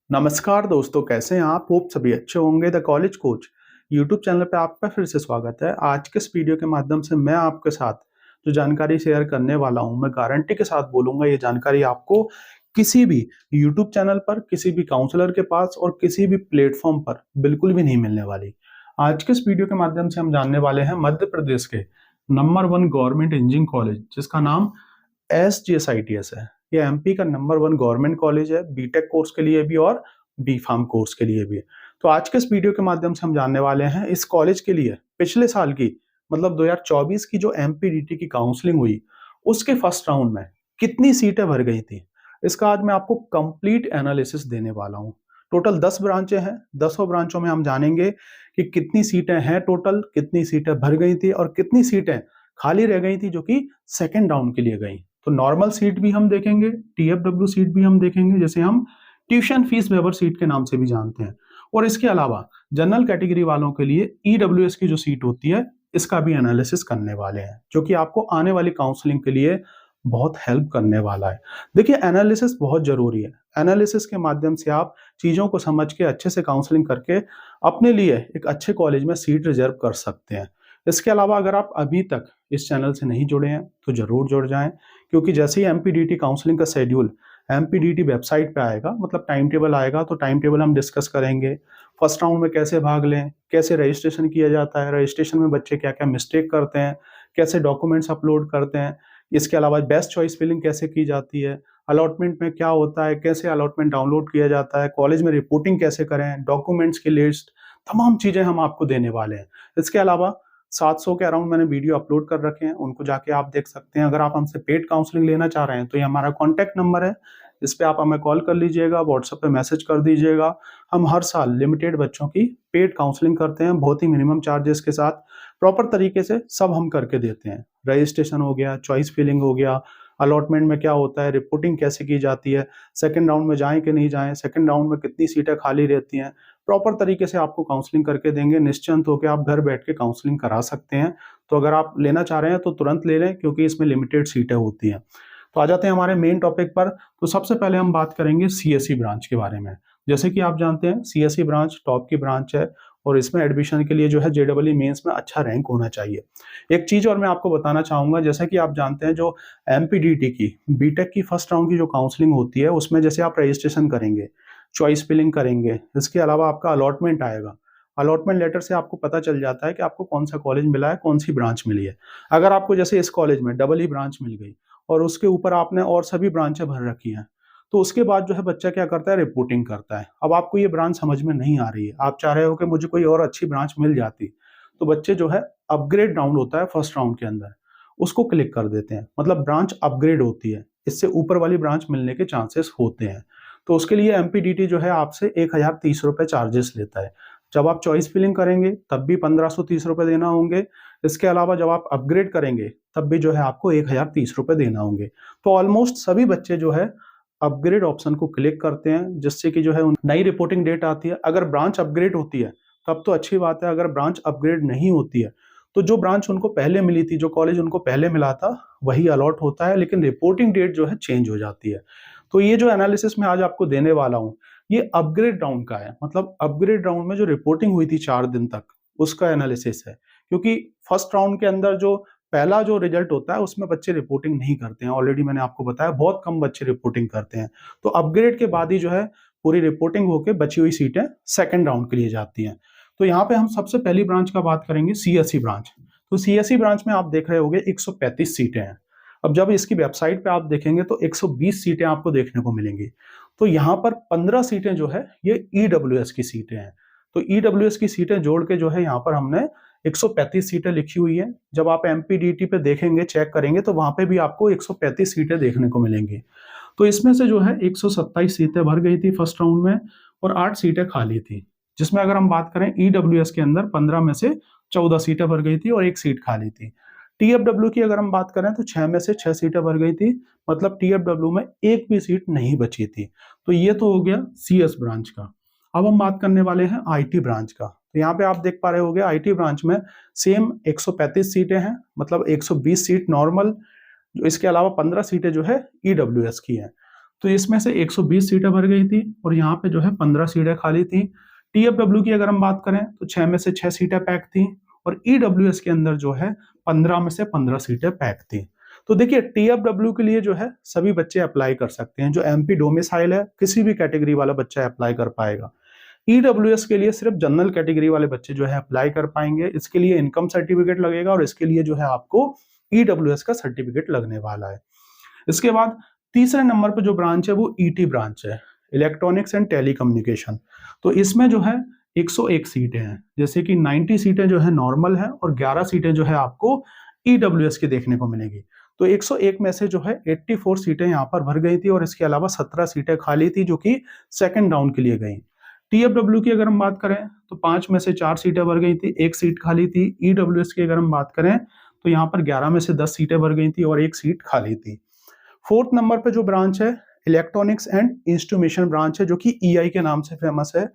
नमस्कार दोस्तों, कैसे हैं आप? होप सभी अच्छे होंगे। The college coach YouTube channel पे आपका फिर से स्वागत है। आज के इस वीडियो के माध्यम से मैं आपके साथ जो जानकारी शेयर करने वाला हूं, मैं गारंटी के साथ बोलूंगा ये जानकारी आपको किसी भी यूट्यूब चैनल पर, किसी भी काउंसलर के पास और किसी भी प्लेटफॉर्म पर बिल्कुल भी नहीं मिलने वाली। आज के इस वीडियो के माध्यम से हम जानने वाले हैं मध्य प्रदेश के नंबर 1 गवर्नमेंट इंजीनियरिंग कॉलेज, जिसका नाम SGSITS है। ये एमपी का नंबर 1 गवर्नमेंट कॉलेज है, बीटेक कोर्स के लिए भी और बी फार्म कोर्स के लिए भी। तो आज के इस वीडियो के माध्यम से हम जानने वाले हैं इस कॉलेज के लिए पिछले साल की, मतलब 2024 की जो एमपीडीटी की काउंसलिंग हुई, उसके फर्स्ट राउंड में कितनी सीटें भर गई थी। इसका आज मैं आपको कंप्लीट एनालिसिस देने वाला हूं। टोटल 10 ब्रांचें हैं। 10 ब्रांचों में हम जानेंगे कि कितनी सीटें हैं टोटल, कितनी सीटें भर गई थी और कितनी सीटें खाली रह गई थी जो कि सेकेंड राउंड के लिए गई। तो नॉर्मल सीट भी हम देखेंगे, टीएफडब्ल्यू सीट भी हम देखेंगे, जैसे हम ट्यूशन फीस वेवर सीट के नाम से भी जानते हैं। और इसके अलावा जनरल कैटेगरी वालों के लिए ईडब्ल्यूएस की जो सीट होती है, इसका भी एनालिसिस करने वाले हैं, जो कि आपको आने वाली काउंसलिंग के लिए बहुत हेल्प करने वाला है। देखिए, एनालिसिस बहुत जरूरी है। एनालिसिस के माध्यम से आप चीजों को समझ के अच्छे से काउंसलिंग करके अपने लिए एक अच्छे कॉलेज में सीट रिजर्व कर सकते हैं। इसके अलावा अगर आप अभी तक इस चैनल से नहीं जुड़े हैं तो जरूर जुड़ जाएं, क्योंकि जैसे ही एमपीडीटी काउंसलिंग का शेड्यूल एमपीडीटी वेबसाइट पे आएगा, मतलब टाइम टेबल आएगा, तो टाइम टेबल हम डिस्कस करेंगे। फर्स्ट राउंड में कैसे भाग लें, कैसे रजिस्ट्रेशन किया जाता है, रजिस्ट्रेशन में बच्चे क्या क्या मिस्टेक करते हैं, कैसे डॉक्यूमेंट्स अपलोड करते हैं। इसके अलावा बेस्ट चॉइस फिलिंग कैसे की जाती है, अलॉटमेंट में क्या होता है, कैसे अलॉटमेंट डाउनलोड किया जाता है, कॉलेज में रिपोर्टिंग कैसे करें, डॉक्यूमेंट्स की लिस्ट, तमाम चीजें हम आपको देने वाले हैं। इसके अलावा 700 के अराउंड मैंने वीडियो अपलोड कर रखे हैं, उनको जाके आप देख सकते हैं। अगर आप हमसे पेड काउंसलिंग लेना चाह रहे हैं तो ये हमारा कॉन्टैक्ट नंबर है, इस पे आप हमें कॉल कर लीजिएगा, व्हाट्सएप पे मैसेज कर दीजिएगा। हम हर साल लिमिटेड बच्चों की पेड काउंसलिंग करते हैं, बहुत ही मिनिमम चार्जेस के साथ, प्रॉपर तरीके से सब हम करके देते हैं। रजिस्ट्रेशन हो गया, चॉइस फिलिंग हो गया, अलॉटमेंट में क्या होता है, रिपोर्टिंग कैसे की जाती है, सेकंड राउंड में जाएं कि नहीं जाएं, सेकंड राउंड में कितनी सीटें खाली रहती हैं, प्रॉपर तरीके से आपको काउंसलिंग करके देंगे। निश्चिंत होकर आप घर बैठ के काउंसलिंग करा सकते हैं। तो अगर आप लेना चाह रहे हैं तो तुरंत ले लें, क्योंकि इसमें लिमिटेड सीटें होती हैं। तो आ जाते हैं हमारे मेन टॉपिक पर। तो सबसे पहले हम बात करेंगे सीएसई ब्रांच के बारे में। जैसे कि आप जानते हैं, सीएसई ब्रांच टॉप की ब्रांच है और इसमें एडमिशन के लिए जो है जेडबलई मेंस में अच्छा रैंक होना चाहिए। एक चीज और मैं आपको बताना चाहूंगा, जैसे कि आप जानते हैं जो एमपीडीटी की बीटेक की फर्स्ट राउंड की जो काउंसलिंग होती है, उसमें जैसे आप रजिस्ट्रेशन करेंगे, चॉइस फिलिंग करेंगे, इसके अलावा आपका अलॉटमेंट आएगा। अलॉटमेंट लेटर से आपको पता चल जाता है कि आपको कौन सा कॉलेज मिला है, कौन सी ब्रांच मिली है। अगर आपको जैसे इस कॉलेज में डबल ही ब्रांच मिल गई और उसके ऊपर आपने और सभी ब्रांचें भर रखी हैं, तो उसके बाद जो है बच्चा क्या करता है, रिपोर्टिंग करता है। अब आपको ये ब्रांच समझ में नहीं आ रही है, आप चाह रहे हो कि मुझे कोई और अच्छी ब्रांच मिल जाती, तो बच्चे जो है अपग्रेड राउंड होता है फर्स्ट राउंड के अंदर, उसको क्लिक कर देते हैं, मतलब ब्रांच अपग्रेड होती है, इससे ऊपर वाली ब्रांच मिलने के चांसेस होते हैं। तो उसके लिए एमपीडीटी जो है आपसे 1030 रुपए चार्जेस लेता है। जब आप चॉइस फिलिंग करेंगे तब भी 1530 रुपए देना होंगे। इसके अलावा जब आप अपग्रेड करेंगे तब भी जो है आपको 1030 रुपए देना होंगे। तो ऑलमोस्ट सभी बच्चे जो है अपग्रेड ऑप्शन को क्लिक करते हैं, जिससे कि जो है नई रिपोर्टिंग डेट आती है। अगर ब्रांच अपग्रेड होती है तब तो अच्छी बात है, अगर ब्रांच अपग्रेड नहीं होती है तो जो ब्रांच उनको पहले मिली थी, जो कॉलेज उनको पहले मिला था, वही अलॉट होता है, लेकिन रिपोर्टिंग डेट जो है चेंज हो जाती है। तो ये जो एनालिसिस मैं आज आपको देने वाला हूँ, ये अपग्रेड राउंड का है, मतलब अपग्रेड राउंड में जो रिपोर्टिंग हुई थी 4 दिन तक, उसका एनालिसिस है। क्योंकि फर्स्ट राउंड के अंदर जो पहला जो रिजल्ट होता है उसमें बच्चे रिपोर्टिंग नहीं करते हैं, ऑलरेडी मैंने आपको बताया, बहुत कम बच्चे रिपोर्टिंग करते हैं। तो अपग्रेड के बाद ही जो है पूरी रिपोर्टिंग होकर बची हुई सीटें सेकंड राउंड के लिए जाती हैं। तो यहाँ पे हम सबसे पहली ब्रांच का बात करेंगे, सीएसई ब्रांच। तो सीएसई ब्रांच में आप देख रहे होंगे 135 सीटें हैं। अब जब इसकी वेबसाइट पे आप देखेंगे तो 120 सीटें आपको देखने को मिलेंगी। तो यहाँ पर 15 सीटें जो है ये ईडब्ल्यूएस की सीटें हैं। तो ईडब्ल्यूएस की सीटें जोड़ के जो है यहाँ पर हमने 135 सीटें लिखी हुई है। जब आप एमपीडीटी पे देखेंगे, चेक करेंगे, तो वहां पे भी आपको 135 सीटें देखने को मिलेंगी। तो इसमें से जो है 127 सीटें भर गई थी फर्स्ट राउंड में और 8 सीटें खाली थी। जिसमें अगर हम बात करें ईडब्ल्यूएस के अंदर 15 में से 14 सीटें भर गई थी और 1 सीट खाली थी। टीएफडब्ल्यू की अगर हम बात करें तो 6 में से 6 सीटें भर गई थी, मतलब टीएफडब्ल्यू में एक भी सीट नहीं बची थी। तो ये तो हो गया सीएस ब्रांच का। अब हम बात करने वाले हैं आईटी ब्रांच का। तो यहाँ पे आप देख पा रहे होंगे आईटी ब्रांच में सेम 135 सीटें हैं, मतलब 120 सीट नॉर्मल, जो इसके अलावा 15 सीटें जो है ईडब्ल्यूएस की हैं। तो इसमें से 120 सीटें भर गई थी और यहाँ पे जो है 15 सीटें खाली थी। टीएफडब्ल्यू की अगर हम बात करें तो 6 में से 6 सीटें पैक थी और ईडब्ल्यूएस के अंदर जो है 15 में से 15 सीटें पैक थी। तो देखिए टीएफडब्ल्यू के लिए जो है सभी बच्चे अप्लाई कर सकते हैं, जो एमपी डोमिसाइल है किसी भी कैटेगरी वाला बच्चा अप्लाई कर पाएगा। ईडब्ल्यूएस के लिए सिर्फ जनरल कैटेगरी वाले बच्चे जो है अप्लाई कर पाएंगे। इसके लिए इनकम सर्टिफिकेट लगेगा और इसके लिए जो है आपको ईडब्ल्यूएस का सर्टिफिकेट लगने वाला है। इसके बाद तीसरे नंबर पर जो ब्रांच है वो ईटी ब्रांच है, इलेक्ट्रॉनिक्स एंड टेलीकम्युनिकेशन। तो इसमें जो है 101 सीटें हैं, जैसे कि 90 सीटें जो है नॉर्मल है और 11 सीटें जो है आपको ईडब्ल्यूएस की देखने को मिलेगी। तो 101 में से जो है 84 सीटें यहाँ पर भर गई थी और इसके अलावा 17 सीटें खाली थी जो कि सेकंड राउंड के लिए गई। टीएफडब्ल्यू की अगर हम बात करें तो 5 में से 4 सीटें भर गई थी, 1 सीट खाली थी। ईडब्ल्यूएस की अगर हम बात करें तो यहाँ पर 11 में से 10 सीटें भर गई थी और 1 सीट खाली थी। फोर्थ नंबर पे जो ब्रांच है इलेक्ट्रॉनिक्स एंड इंस्ट्रूमेंटेशन ब्रांच है, जो कि ईआई के नाम से फेमस है।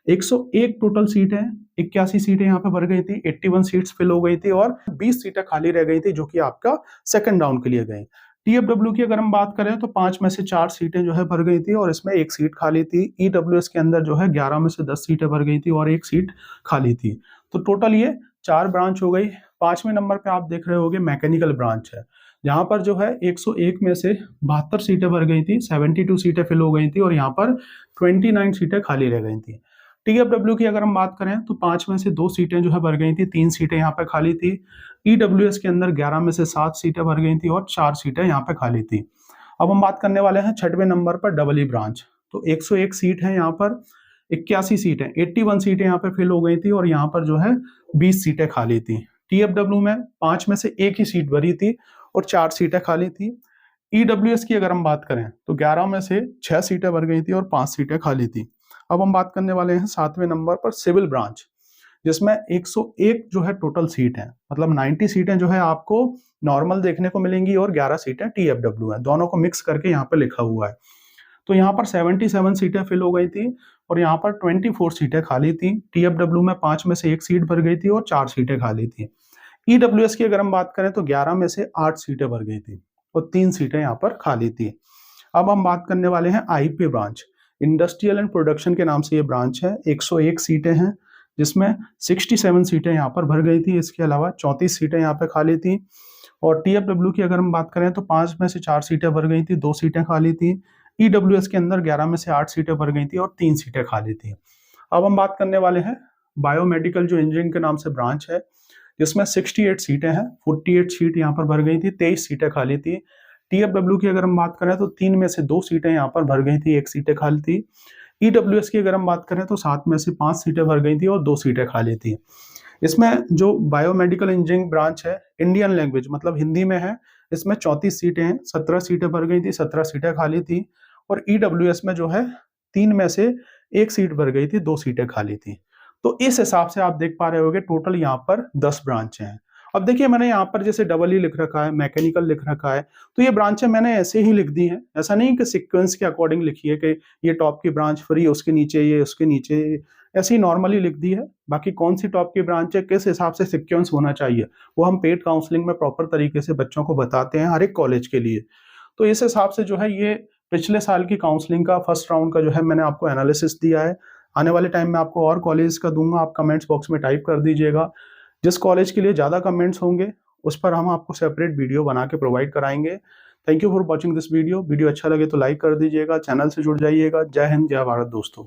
101 टोटल सीट है, 81 सीटें यहाँ पे भर गई थी, 81 सीट्स फिल हो गई थी और 20 सीटें खाली रह गई थी जो कि आपका सेकंड राउंड के लिए गई। टीएफडब्ल्यू की अगर हम बात करें तो 5 में से 4 सीटें जो है भर गई थी और इसमें 1 सीट खाली थी। ईडब्ल्यूएस के अंदर जो है 11 में से 10 सीटें भर गई थी और 1 सीट खाली थी। तो टोटल ये 4 ब्रांच हो गई। 5वें नंबर पे आप देख रहे होगे मैकेनिकल ब्रांच है, यहाँ पर जो है 101 में से 72 सीटें भर गई थी, 72 सीटें फिल हो गई थी और यहाँ पर 29 सीटें खाली रह गई थी। टीएफडब्ल्यू की अगर हम बात करें तो 5 में से 2 सीटें जो है भर गई थी, 3 सीटें यहाँ पे खाली थी। ईडब्ल्यूएस के अंदर 11 में से 7 सीटें भर गई थी और 4 सीटें यहाँ पे खाली थी। अब हम बात करने वाले हैं 6वें नंबर पर डबल ई ब्रांच। तो 101 सीट है यहाँ पर, 81 सीटें 81 सीटें यहाँ पे फिल हो गई थी और यहाँ पर जो है 20 सीटें खाली थी। टीएफडब्ल्यू में 5 में से 1 ही सीट भरी थी और 4 सीटें खाली थी। ईडब्ल्यूएस की अगर हम बात करें तो 11 में से 6 सीटें भर गई थी और 5 सीटें खाली थी। अब हम बात करने वाले हैं 7वें नंबर पर सिविल ब्रांच, जिसमें 101 जो है टोटल सीट है, मतलब 90 सीटें जो है आपको नॉर्मल देखने को मिलेंगी और 11 सीटें टीएफडब्ल्यू है, दोनों को मिक्स करके यहाँ पे लिखा हुआ है। तो यहाँ पर 77 सीटें फिल हो गई थी और यहाँ पर 24 सीटें खाली थी। टीएफडब्ल्यू में 5 में से 1 सीट भर गई थी और 4 सीटें खाली थी। ईडब्ल्यूएस की अगर हम बात करें तो 11 में से 8 सीटें भर गई थी और 3 सीटें यहाँ पर खाली थी। अब हम बात करने वाले हैं IP branch, industrial and production के नाम से ये ब्रांच है। 101 सीटें हैं जिसमें 67 सीटें यहाँ पर भर गई थी, इसके अलावा 34 सीटें यहाँ पे खाली थी। और टीएफडब्ल्यू की अगर हम बात करें तो 5 में से 4 सीटें भर गई थी, 2 सीटें खाली थी। ईडब्ल्यूएस के अंदर 11 में से 8 सीटें भर गई थी और 3 सीटें खाली थी। अब हम बात करने वाले हैं बायोमेडिकल, जो इंजीनियरिंग के नाम से ब्रांच है, जिसमें 68 सीटें हैं। 48 सीट यहाँ पर भर गई थी, 23 सीटें खाली थी। टीएफडब्ल्यू की अगर हम बात करें तो 3 में से 2 सीटें यहाँ पर भर गई थी, 1 सीटें खाली थी। ईडब्ल्यूएस की अगर हम बात करें तो 7 में से 5 सीटें भर गई थी और 2 सीटें खाली थी। इसमें जो बायोमेडिकल इंजीनियरिंग ब्रांच है, इंडियन लैंग्वेज मतलब हिंदी में है, इसमें 34 सीटें हैं, 17 सीटें भर गई थी, 17 सीटें खाली थी। और ईडब्ल्यूएस में जो है 3 में से 1 सीट भर गई थी, 2 सीटें खाली थी। तो इस हिसाब से आप देख पा रहे होगे टोटल यहाँ पर 10 ब्रांचें हैं। अब देखिए मैंने यहाँ पर जैसे डबल ई लिख रखा है, मैकेनिकल लिख रखा है, तो ये ब्रांचें मैंने ऐसे ही लिख दी हैं। ऐसा नहीं कि सीक्वेंस के अकॉर्डिंग लिखी है कि ये टॉप की ब्रांच फ्री, उसके नीचे ये, उसके नीचे ये, ऐसे ही नॉर्मली लिख दी है। बाकी कौन सी टॉप की ब्रांच है, किस हिसाब से सीक्वेंस होना चाहिए, वो हम पेड काउंसलिंग में प्रॉपर तरीके से बच्चों को बताते हैं हर एक कॉलेज के लिए। तो इस हिसाब से जो है ये पिछले साल की काउंसलिंग का फर्स्ट राउंड का जो है मैंने आपको एनालिसिस दिया है। आने वाले टाइम में आपको और कॉलेज का दूंगा, आप कमेंट्स बॉक्स में टाइप कर दीजिएगा। जिस कॉलेज के लिए ज़्यादा कमेंट्स होंगे उस पर हम आपको सेपरेट वीडियो बना के प्रोवाइड कराएंगे। Thank you for watching this video. Video अच्छा लगे तो लाइक कर दीजिएगा, चैनल से जुड़ जाइएगा। जय हिंद, जय भारत दोस्तों।